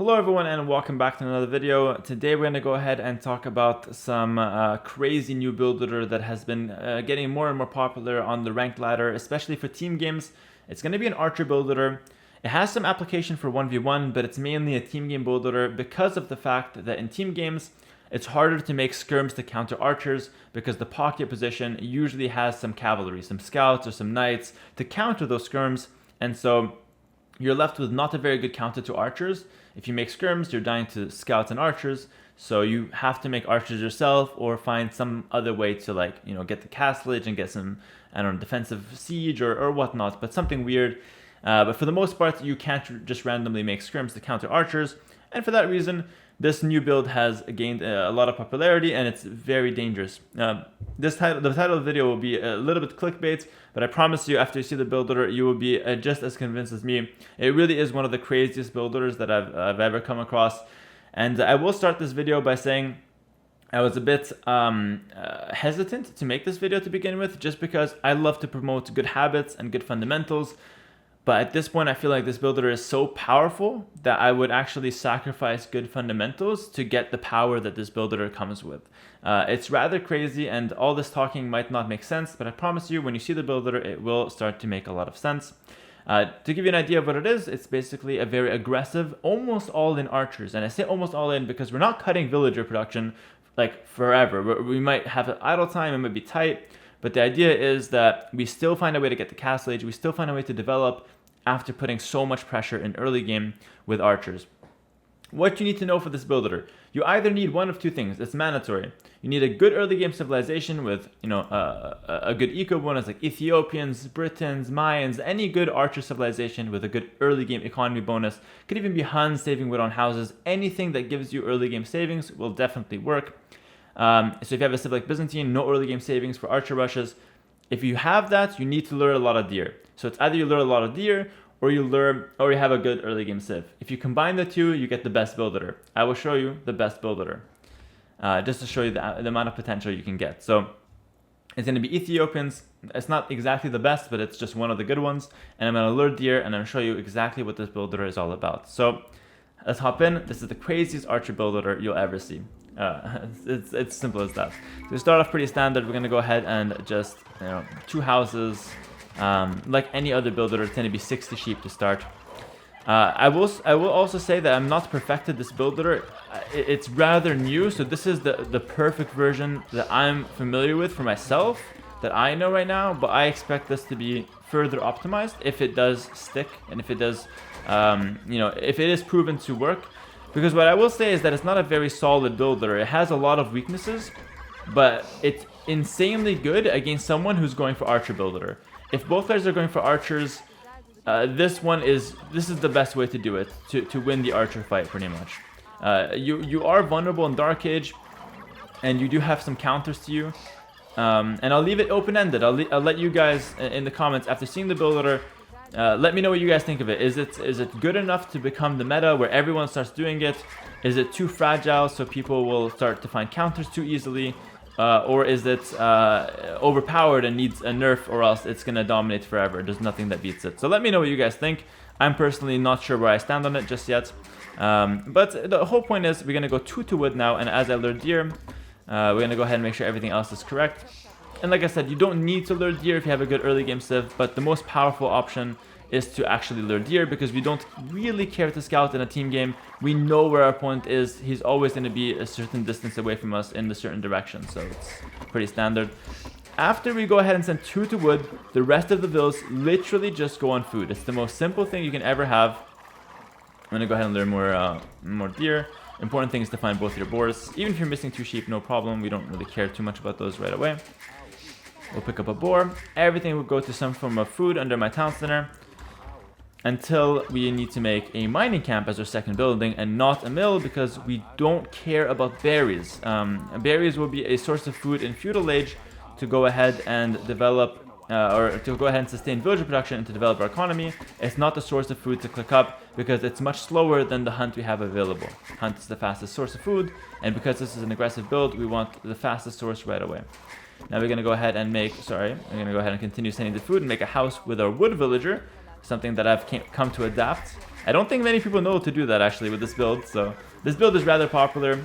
Hello everyone and welcome back to another video. Today we're going to go ahead and talk about some crazy new builder that has been getting more and more popular on the ranked ladder, especially for team games. It's going to be an archer builder. It has some application for 1v1, but it's mainly a team game builder because of the fact that in team games it's harder to make skirms to counter archers because the pocket position usually has some cavalry, some scouts or some knights to counter those skirms, and so you're left with not a very good counter to archers. If you make skirms, you're dying to scouts and archers, so you have to make archers yourself or find some other way to get the castlage and get some, I don't know, defensive siege or whatnot, but something weird. But for the most part, you can't just randomly make skirms to counter archers, and for that reason, this new build has gained a lot of popularity and it's very dangerous. The title of the video will be a little bit clickbait, but I promise you after you see the builder, you will be just as convinced as me. It really is one of the craziest builders that I've ever come across. And I will start this video by saying I was a bit hesitant to make this video to begin with, just because I love to promote good habits and good fundamentals. But at this point, I feel like this builder is so powerful that I would actually sacrifice good fundamentals to get the power that this builder comes with. It's rather crazy, and all this talking might not make sense, but I promise you, when you see the builder, it will start to make a lot of sense. To give you an idea of what it is, it's basically a very aggressive, almost all-in archers. And I say almost all-in because we're not cutting villager production like forever. We might have an idle time, it might be tight, but the idea is that we still find a way to get the castle age, we still find a way to develop after putting so much pressure in early game with archers. What you need to know for this builder, you either need one of two things. It's mandatory. You need a good early game civilization with a good eco bonus like Ethiopians, Britons, Mayans, any good archer civilization with a good early game economy bonus. Could even be Huns saving wood on houses. Anything that gives you early game savings will definitely work. So if you have a civ like Byzantine, no early game savings for archer rushes. If you have that, you need to lure a lot of deer. So it's either you lure a lot of deer or you have a good early game civ. If you combine the two, you get the best builder. I will show you the best builder, just to show you the amount of potential you can get. So it's going to be Ethiopians. It's not exactly the best, but it's just one of the good ones. And I'm going to lure deer, and I'm going to show you exactly what this builder is all about. So let's hop in. This is the craziest archer builder you'll ever see. It's simple as that. So we start off pretty standard. We're going to go ahead and just, two houses. Like any other builder, it's going to be 60 sheep to start. I will also say that I'm not perfected this builder. It's rather new, so this is the perfect version that I'm familiar with for myself, that I know right now, but I expect this to be further optimized if it does stick, and if it does, if it is proven to work. Because what I will say is that it's not a very solid builder. It has a lot of weaknesses, but it's insanely good against someone who's going for archer builder. If both players are going for archers, this is the best way to do it, to win the archer fight pretty much. You are vulnerable in Dark Age, and you do have some counters to you. And I'll leave it open-ended. I'll let you guys in the comments after seeing the builder. Let me know what you guys think of it. Is it good enough to become the meta where everyone starts doing it? Is it too fragile so people will start to find counters too easily? Or is it overpowered and needs a nerf, or else it's going to dominate forever? There's nothing that beats it. So let me know what you guys think. I'm personally not sure where I stand on it just yet. But the whole point is we're going to go 2 to wood now, and as I lure deer, we're going to go ahead and make sure everything else is correct. And like I said, you don't need to lure deer if you have a good early game civ, but the most powerful option is to actually lure deer, because we don't really care to scout in a team game. We know where our opponent is. He's always going to be a certain distance away from us in a certain direction, so it's pretty standard. After we go ahead and send 2 to wood, the rest of the villas literally just go on food. It's the most simple thing you can ever have. I'm going to go ahead and lure more deer. Important thing is to find both your boars. Even if you're missing 2 sheep, no problem. We don't really care too much about those right away. We'll pick up a boar. Everything will go to some form of food under my town center, until we need to make a mining camp as our second building and not a mill, because we don't care about berries. Berries will be a source of food in Feudal Age to go ahead and develop, or to go ahead and sustain villager production and to develop our economy. It's not a source of food to click up, because it's much slower than the hunt we have available. Hunt is the fastest source of food, and because this is an aggressive build, we want the fastest source right away. Now we're going to go ahead and we're going to go ahead and continue sending the food and make a house with our wood villager, something that I've come to adapt. I don't think many people know to do that actually with this build, so this build is rather popular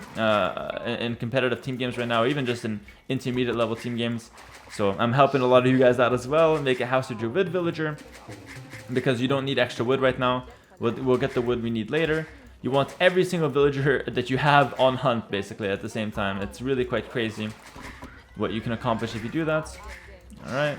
in competitive team games right now, or even just in intermediate level team games. So I'm helping a lot of you guys out as well. Make a House of Druid villager, because you don't need extra wood right now. We'll get the wood we need later. You want every single villager that you have on hunt basically at the same time. It's really quite crazy what you can accomplish if you do that. Alright.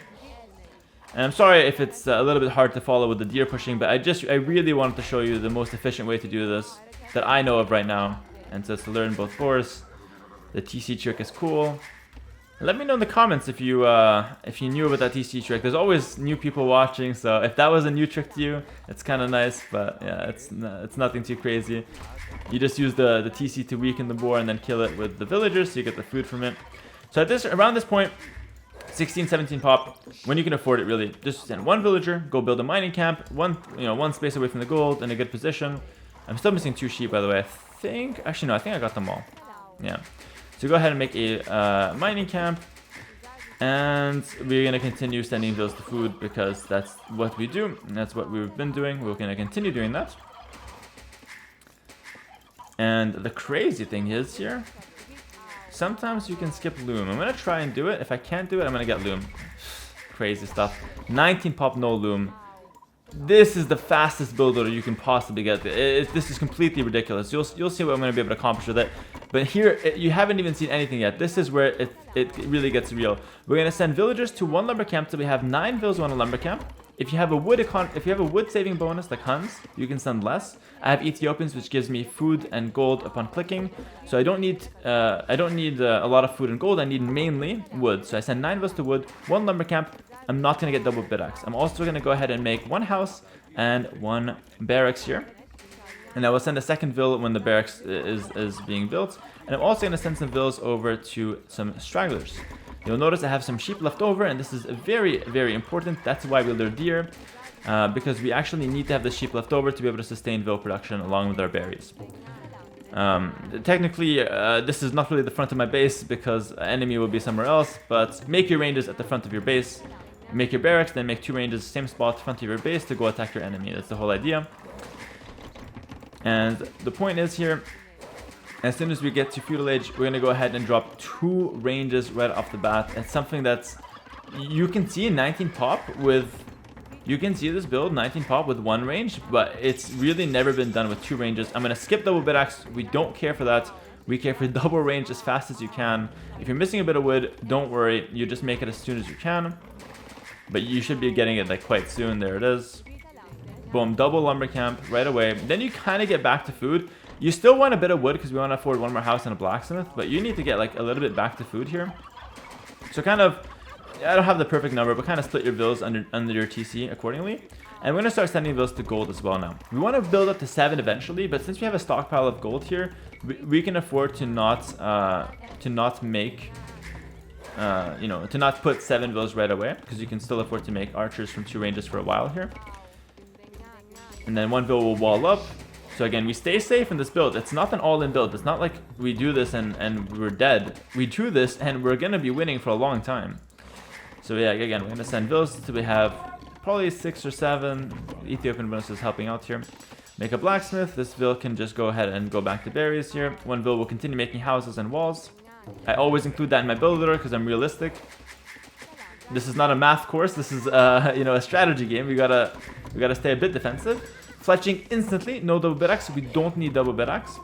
And I'm sorry if it's a little bit hard to follow with the deer pushing, but I really wanted to show you the most efficient way to do this that I know of right now. And so it's to learn both fours. The TC trick is cool. Let me know in the comments if you knew about that TC trick. There's always new people watching, so if that was a new trick to you, it's kind of nice, but yeah, it's nothing too crazy. You just use the TC to weaken the boar and then kill it with the villagers, so you get the food from it. So around this point, 16, 17 pop, when you can afford it really, just send one villager, go build a mining camp, one space away from the gold, in a good position. I'm still missing 2 sheep, by the way. Actually no, I think I got them all. Yeah. So go ahead and make a mining camp, and we're going to continue sending those to food because that's what we do, and that's what we've been doing. We're going to continue doing that. And the crazy thing is here, sometimes you can skip loom. I'm going to try and do it. If I can't do it, I'm going to get loom. Crazy stuff. 19 pop, no loom. This is the fastest builder you can possibly get. This is completely ridiculous. You'll see what I'm going to be able to accomplish with it. But here, you haven't even seen anything yet. This is where it really gets real. We're going to send villagers to 1 lumber camp till we have 9 vills on a lumber camp. If you have a wood saving bonus like Huns, you can send less. I have Ethiopians, which gives me food and gold upon clicking. So I don't need a lot of food and gold. I need mainly wood. So I send 9 vills to wood, 1 lumber camp. I'm not going to get double bid-axe. I'm also going to go ahead and make 1 house and 1 barracks here. And I will send a second vill when the barracks is being built. And I'm also going to send some vills over to some stragglers. You'll notice I have some sheep left over, and this is very, very important. That's why we lure deer, because we actually need to have the sheep left over to be able to sustain vill production along with our berries. Technically, this is not really the front of my base because enemy will be somewhere else, but make your ranges at the front of your base. Make your barracks, then make 2 ranges, same spot, front of your base to go attack your enemy. That's the whole idea. And the point is here, as soon as we get to Feudal Age, we're going to go ahead and drop 2 ranges right off the bat. It's something that's, you can see 19 pop with, you can see this build, 19 pop with 1 range, but it's really never been done with 2 ranges. I'm going to skip double bid-axe. We don't care for that. We care for double range as fast as you can. If you're missing a bit of wood, don't worry. You just make it as soon as you can. But you should be getting it like quite soon. There it is. Boom, double lumber camp right away. Then you kind of get back to food. You still want a bit of wood because we want to afford 1 more house and a blacksmith, but you need to get like a little bit back to food here. So kind of, I don't have the perfect number, but kind of split your bills under your TC accordingly. And we're going to start sending bills to gold as well now. We want to build up to 7 eventually, but since we have a stockpile of gold here, we can afford to not make, to not put 7 bills right away, because you can still afford to make archers from 2 ranges for a while here. And then 1 bill will wall up. So again, we stay safe in this build. It's not an all-in build. It's not like we do this and we're dead. We do this and we're going to be winning for a long time. So yeah, again, we're going to send vills until we have probably 6 or 7. Ethiopian bonus is helping out here. Make a blacksmith. This vill can just go ahead and go back to berries here. 1 vill will continue making houses and walls. I always include that in my builder because I'm realistic. This is not a math course. This is a strategy game. We gotta stay a bit defensive. Fletching instantly, no double bid-axe. We don't need double bid-axe.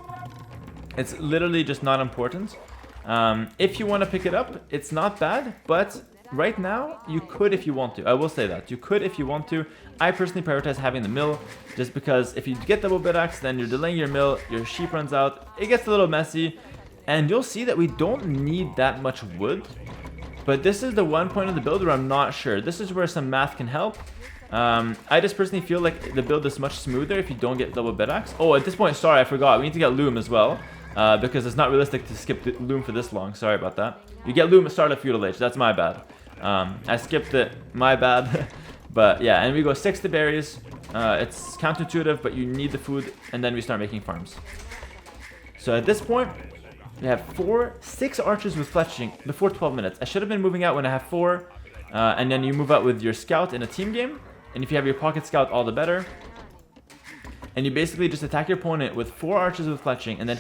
It's literally just not important. If you want to pick it up, it's not bad, but right now you could if you want to. I will say that you could if you want to. I personally prioritize having the mill, just because if you get double bid-axe, then you're delaying your mill, your sheep runs out, it gets a little messy, and you'll see that we don't need that much wood. But this is the one point of the build where I'm not sure. This is where some math can help. I just personally feel like the build is much smoother if you don't get double bid-axe. Oh, at this point, sorry, I forgot. We need to get loom as well, because it's not realistic to skip the loom for this long. Sorry about that. You get loom at start of Feudal Age. That's my bad. I skipped it. My bad. But yeah, and we go 6 to berries. It's counterintuitive, but you need the food, and then we start making farms. So at this point, we have 6 archers with fletching before 12 minutes. I should have been moving out when I have 4, and then you move out with your scout in a team game. And if you have your pocket scout, all the better. and you basically just attack your opponent with 4 archers with fletching, and then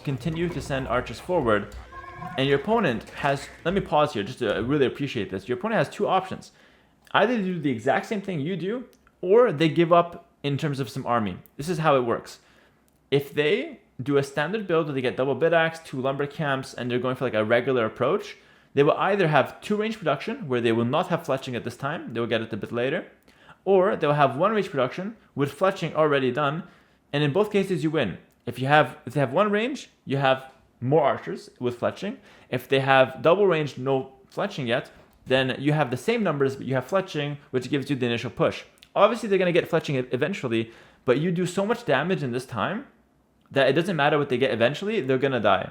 continue to send archers forward. And your opponent has, let me pause here just to really appreciate this. Your opponent has 2 options. Either they do the exact same thing you do, or they give up in terms of some army. This is how it works. If they do a standard build where they get double bit axe, 2 lumber camps, and they're going for like a regular approach, they will either have 2 range production, where they will not have fletching at this time, they will get it a bit later, or they'll have 1 range production with fletching already done, and in both cases you win. If they have 1 range, you have more archers with fletching. If they have double range, no fletching yet, then you have the same numbers, but you have fletching, which gives you the initial push. Obviously, they're going to get fletching eventually, but you do so much damage in this time that it doesn't matter what they get eventually, they're going to die.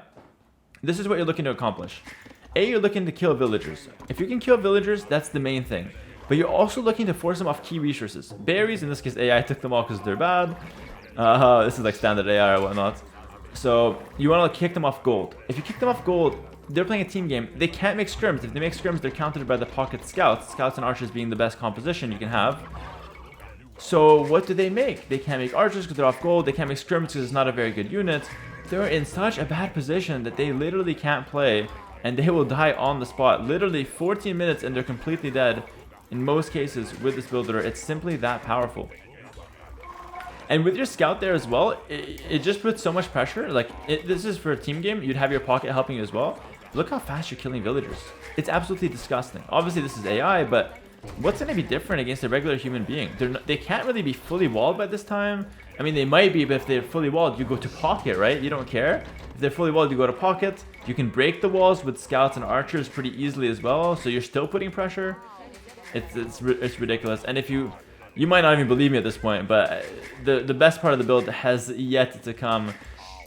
This is what you're looking to accomplish. You're looking to kill villagers. If you can kill villagers, that's the main thing. But you're also looking to force them off key resources. Berries, in this case AI took them all because they're bad. This is like standard AI or whatnot. So you want to kick them off gold. If you kick them off gold, they're playing a team game. They can't make scrims. If they make scrims, they're countered by the pocket scouts. Scouts and archers being the best composition you can have. So what do they make? They can't make archers because they're off gold. They can't make scrims because it's not a very good unit. They're in such a bad position that they literally can't play. And they will die on the spot. Literally 14 minutes and they're completely dead. In most cases with this builder, it's simply that powerful. And with your scout there as well, it just puts so much pressure. Like, this is for a team game. You'd have your pocket helping you as well. Look how fast you're killing villagers. It's absolutely disgusting. Obviously, this is AI, but what's going to be different against a regular human being? They can't really be fully walled by this time. I mean, they might be, but if they're fully walled, you go to pocket, right? You don't care. If they're fully walled, you go to pocket. You can break the walls with scouts and archers pretty easily as well, so you're still putting pressure. It's ridiculous. And if you might not even believe me at this point, but the best part of the build has yet to come.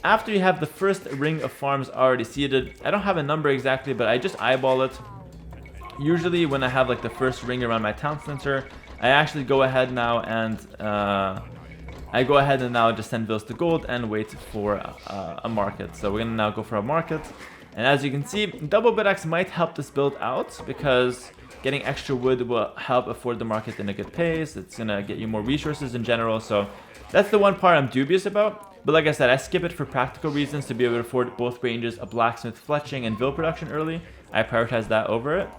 After you have the first ring of farms already seeded, I don't have a number exactly, but I just eyeball it. Usually when I have like the first ring around my town center, I actually go ahead now and just send bills to gold and wait for a market. So we're gonna now go for a market, and as you can see, double bit axe might help this build out because getting extra wood will help afford the market in a good pace. It's gonna get you more resources in general. So that's the one part I'm dubious about. But like I said, I skip it for practical reasons to be able to afford both ranges, a blacksmith, fletching, and vill production early. I prioritize that over it.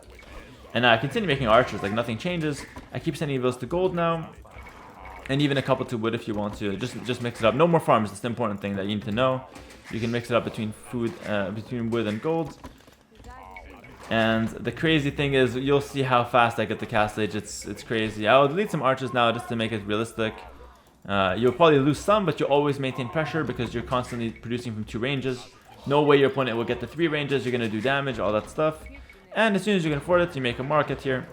And I continue making archers, like nothing changes. I keep sending vills to gold now. And even a couple to wood if you want to. Just mix it up. No more farms, that's the important thing that you need to know. You can mix it up between between wood and gold. And the crazy thing is, you'll see how fast I get the castle age. It's crazy. I'll delete some archers now just to make it realistic. You'll probably lose some, but you'll always maintain pressure because you're constantly producing from 2 ranges. No way your opponent will get to 3 ranges. You're going to do damage, all that stuff. And as soon as you can afford it, you make a market here.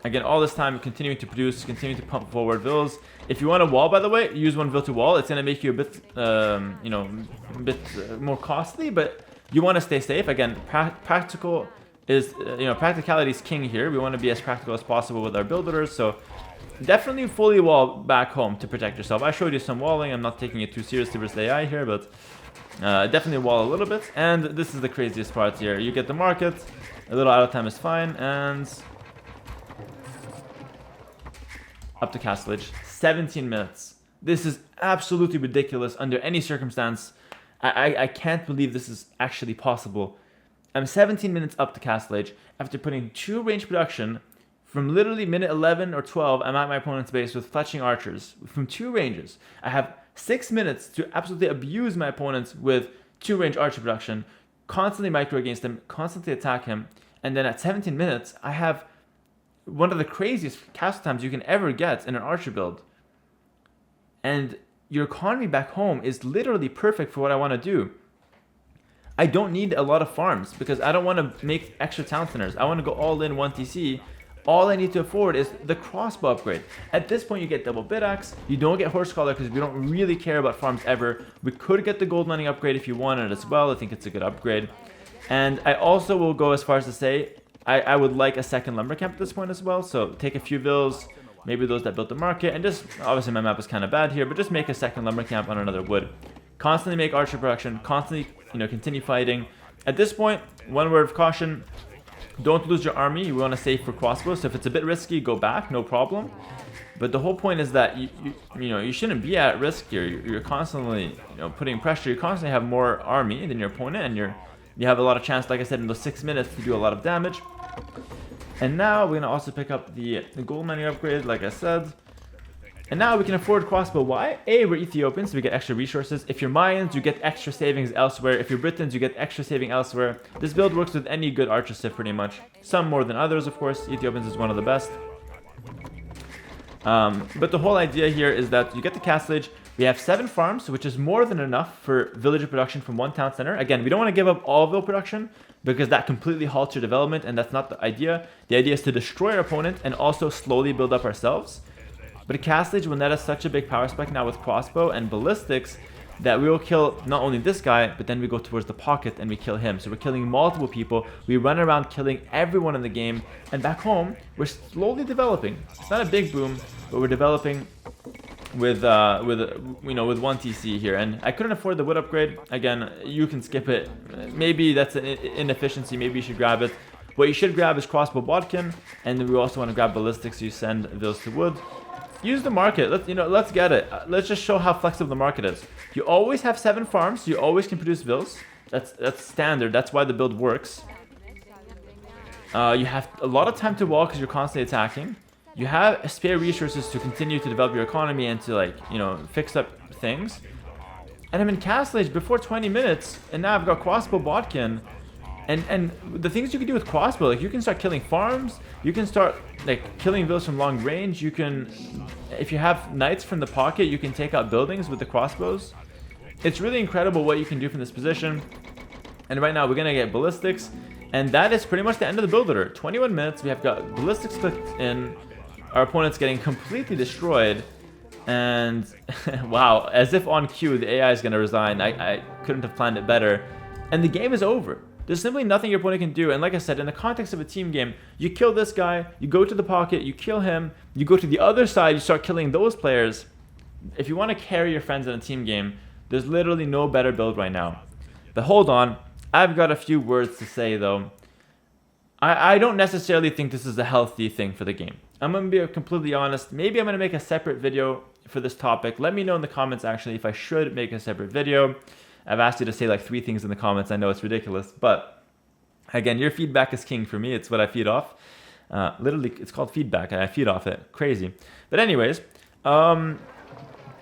Again, all this time, continuing to produce, continuing to pump forward vills. If you want a wall, by the way, use 1 vill to wall. It's going to make you a bit, a bit more costly, but you want to stay safe. Again, practical is, practicality is king here. We want to be as practical as possible with our builders. So definitely fully wall back home to protect yourself. I showed you some walling. I'm not taking it too seriously versus AI here, but definitely wall a little bit. And this is the craziest part here. You get the market. A little out of time is fine. And up to castle age. 17 minutes. This is absolutely ridiculous under any circumstance. I can't believe this is actually possible. I'm 17 minutes up to castle age after putting 2 range production from literally minute 11 or 12. I'm at my opponent's base with fletching archers from 2 ranges. I have 6 minutes to absolutely abuse my opponents with 2 range archer production, constantly micro against him, constantly attack him, and then at 17 minutes I have one of the craziest castle times you can ever get in an archer build. And your economy back home is literally perfect for what I want to do. I don't need a lot of farms because I don't want to make extra town centers. I want to go all in 1 TC. All I need to afford is the crossbow upgrade. At this point, you get double bit axe. You don't get horse collar because we don't really care about farms ever. We could get the gold mining upgrade if you wanted as well. I think it's a good upgrade. And I also will go as far as to say I would like a second lumber camp at this point as well. So take a few vills, maybe those that built the market, and just, obviously my map is kind of bad here, but just make a second lumber camp on another wood. Constantly make archer production, constantly, continue fighting. At this point, one word of caution, Don't lose your army. You want to save for crossbows. So if it's a bit risky, go back, no problem. But the whole point is that you shouldn't be at risk here. You're constantly putting pressure. You constantly have more army than your opponent, and you have a lot of chance, like I said, in those 6 minutes to do a lot of damage. And now we're gonna also pick up the gold menu upgrade, like I said. And now we can afford crossbow. Why? A, we're Ethiopians, so we get extra resources. If you're Mayans, you get extra savings elsewhere. If you're Britons, you get extra saving elsewhere. This build works with any good archer civ pretty much. Some more than others, of course. Ethiopians is one of the best. But the whole idea here is that you get the castle age. We have 7 farms, which is more than enough for villager production from one town center. Again, we don't want to give up all vill production because that completely halts your development, and that's not the idea. The idea is to destroy our opponent and also slowly build up ourselves. But a castle age will net us such a big power spike now with crossbow and ballistics that we will kill not only this guy, but then we go towards the pocket and we kill him. So we're killing multiple people. We run around killing everyone in the game. And back home, we're slowly developing. It's not a big boom, but we're developing with 1 TC here. And I couldn't afford the wood upgrade. Again, you can skip it. Maybe that's an inefficiency. Maybe you should grab it. What you should grab is crossbow bodkin, and then we also want to grab ballistics. So you send vills to wood. Use the market. Let's get it. Let's just show how flexible the market is. You always have 7 farms. So you always can produce vills. That's standard. That's why the build works. You have a lot of time to walk because you're constantly attacking. You have spare resources to continue to develop your economy and to fix up things. And I'm in castle age before 20 minutes, and now I've got crossbow bodkin. And the things you can do with crossbow, you can start killing farms, you can start killing vills from long range, you can, if you have knights from the pocket, you can take out buildings with the crossbows. It's really incredible what you can do from this position. And right now we're gonna get ballistics, and that is pretty much the end of the build order. 21 minutes, we have got ballistics clicked in, our opponent's getting completely destroyed, and wow, as if on cue, the AI is gonna resign. I couldn't have planned it better, and the game is over. There's simply nothing your opponent can do. And like I said, in the context of a team game, you kill this guy, you go to the pocket, you kill him, you go to the other side, you start killing those players. If you want to carry your friends in a team game, there's literally no better build right now. But hold on, I've got a few words to say though. I don't necessarily think this is a healthy thing for the game. I'm going to be completely honest. Maybe I'm going to make a separate video for this topic. Let me know in the comments actually if I should make a separate video. I've asked you to say 3 things in the comments. I know it's ridiculous, but again, your feedback is king for me. It's what I feed off. Literally, it's called feedback. I feed off it. Crazy. But anyways, I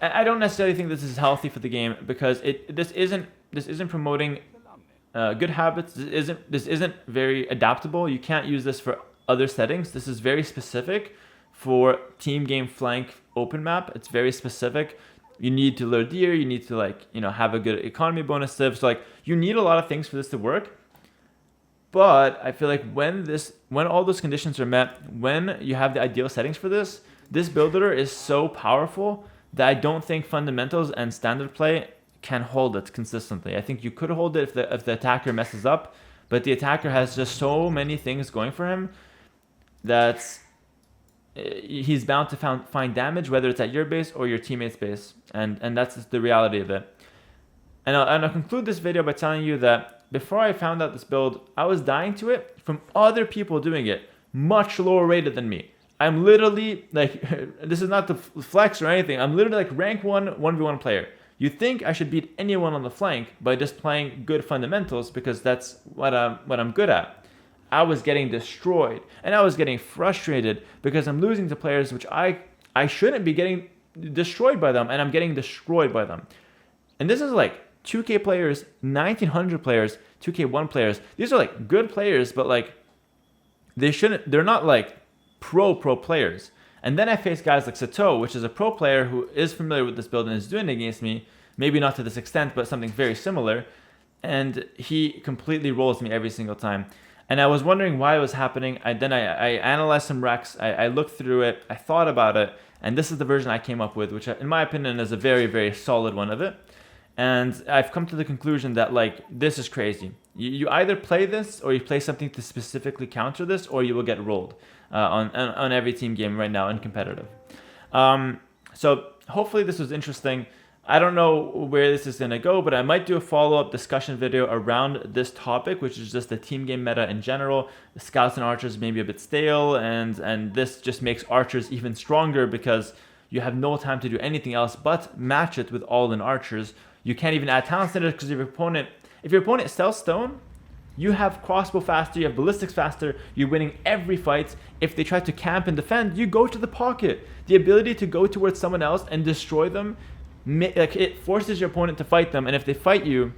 don't necessarily think this is healthy for the game because this isn't promoting good habits. This isn't very adaptable. You can't use this for other settings. This is very specific for team game flank open map. It's very specific. You need to lure deer, you need to have a good economy bonus civ. So you need a lot of things for this to work. But I feel like when all those conditions are met, when you have the ideal settings for this builder is so powerful that I don't think fundamentals and standard play can hold it consistently. I think you could hold it if the attacker messes up, but the attacker has just so many things going for him that he's bound to find damage, whether it's at your base or your teammate's base, and that's just the reality of it. And I'll conclude this video by telling you that before I found out this build, I was dying to it from other people doing it, much lower rated than me. I'm literally this is not the flex or anything, I'm literally rank 1 1v1 player. You think I should beat anyone on the flank by just playing good fundamentals because that's what I'm good at. I was getting destroyed, and I was getting frustrated because I'm losing to players which I shouldn't be getting destroyed by them, and I'm getting destroyed by them. And this is 2K players, 1900 players, 2K1 players. These are good players, but they're not pro players. And then I face guys like Sato, which is a pro player who is familiar with this build and is doing it against me, maybe not to this extent, but something very similar, and he completely rolls me every single time. And I was wondering why it was happening. I analyzed some recs, I looked through it, I thought about it, and this is the version I came up with, which in my opinion is a very, very solid one of it. And I've come to the conclusion that this is crazy. You either play this or you play something to specifically counter this, or you will get rolled on every team game right now in competitive. So hopefully this was interesting. I don't know where this is going to go, but I might do a follow-up discussion video around this topic, which is just the team game meta in general. The scouts and archers may be a bit stale, and this just makes archers even stronger because you have no time to do anything else but match it with all-in archers. You can't even add talents in it because if your opponent sells stone, you have crossbow faster, you have ballistics faster, you're winning every fight. If they try to camp and defend, you go to the pocket. The ability to go towards someone else and destroy them, like, it forces your opponent to fight them, and if they fight you,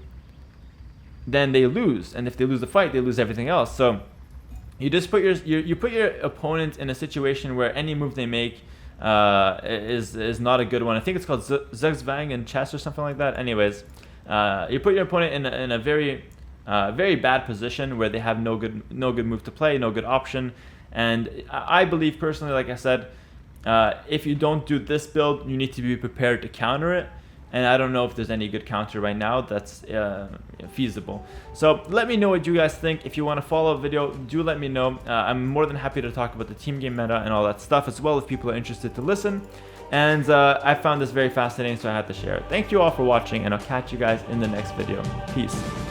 then they lose, and if they lose the fight, they lose everything else. So you just put your opponent in a situation where any move they make is not a good one. I think it's called zugzwang in chess or something like that. Anyways, you put your opponent in a very bad position where they have no good move to play, no good option. And I believe personally, like I said, if you don't do this build, you need to be prepared to counter it. And I don't know if there's any good counter right now that's feasible. So let me know what you guys think. If you want to follow a video, do let me know. I'm more than happy to talk about the team game meta and all that stuff as well if people are interested to listen. And I found this very fascinating, so I had to share it. Thank you all for watching, and I'll catch you guys in the next video. Peace.